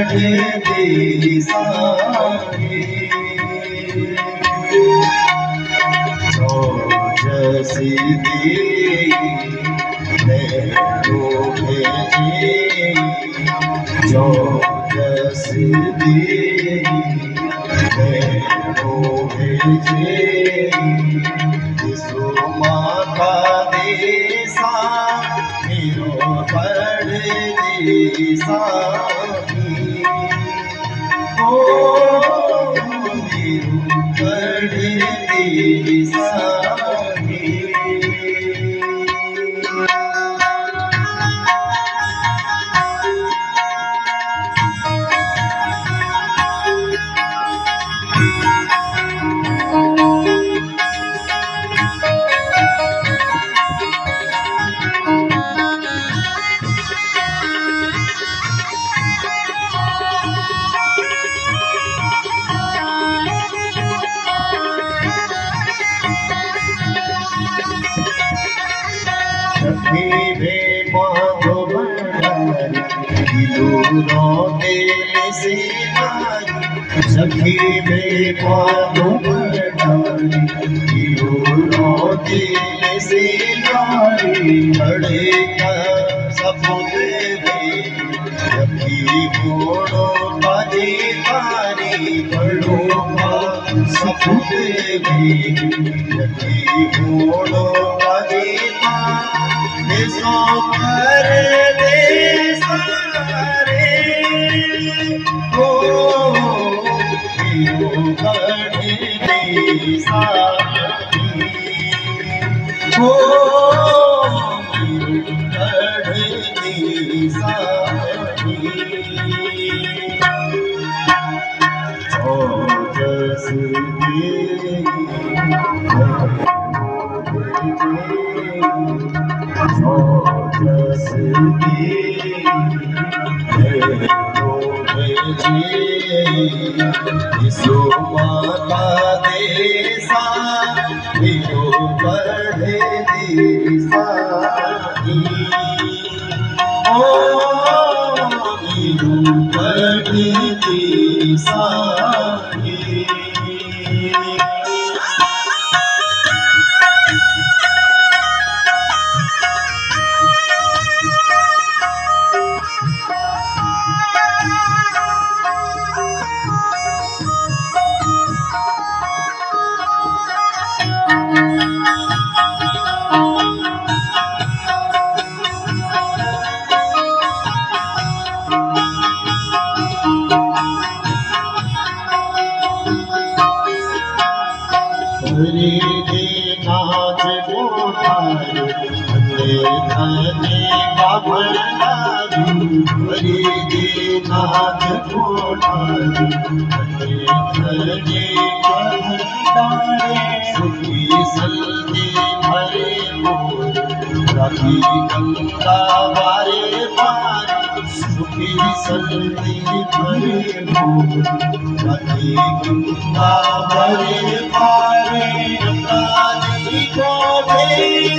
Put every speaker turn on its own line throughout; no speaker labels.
दी सारी जो जैसी दी नैनो भेजी जो जैसी दी नैनो भेजी यीशु माता देसा मेरो पढ़ देसा ओ मेरो पढ़ देसा सखी में पालो दिल से नारी बड़े का सपूत सखी घोड़ो बाजे पारी बड़ो का सपूत सखी घोड़ो बाजे पारी सो कर दे सारे हो बड़ी सारी हो बड़ी सारी ओ जैसी यीशु माता देसा मेरो पढ़ देसा ओ मेरो पढ़ देसा हरे दे नाच गोठार हरे धने का भंडारी हरे दे नाच गोठार हरे धने का भंडारी सुखी सल्दी भरे मोर राखी गंगा बारे पारी सुखी सल्दी भरे मोर राखी गंगा बारे पारी जी को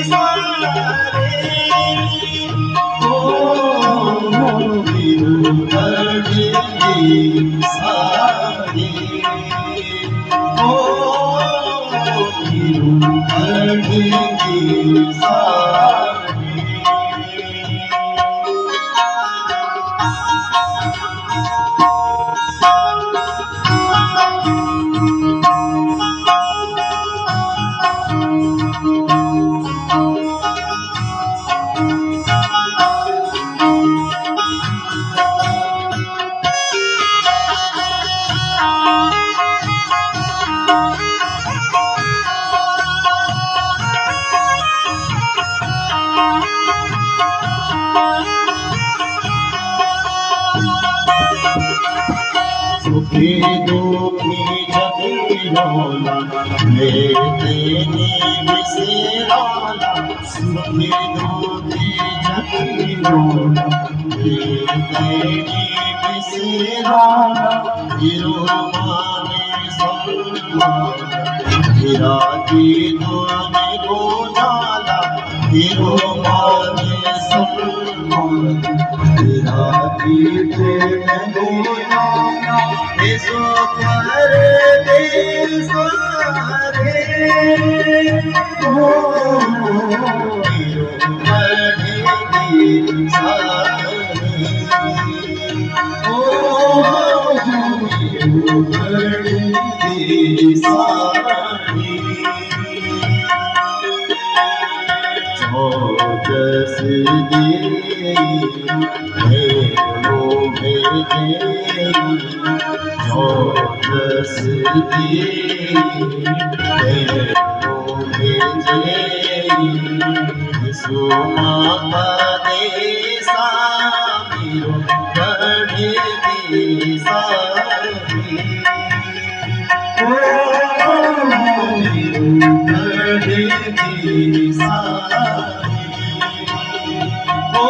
सारे ओ मेरो बड़ी सारी ओ मेरो बड़ी सारी सुखी दुखी जगी रोला लेते बिसेराला सुखी दुखी जगी रोला लेते बिसेराला गिरो माने सल्ला गिरा की दुआने को जाला गिरो माने सल्ला गिरा जीते मैं बोला सो पर दे सारे हो बड़ी सारी हो बड़ी सारी चौदस दे चौदस यीशु माता दे सामीरो बड़े दे सारी ओ बड़े दे सारी ओ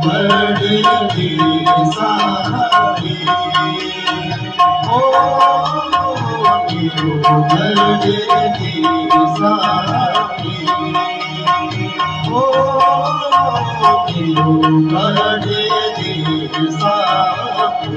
बड़े दे सारी ओ बड़े दे सारी ओ बड़े दे सारी।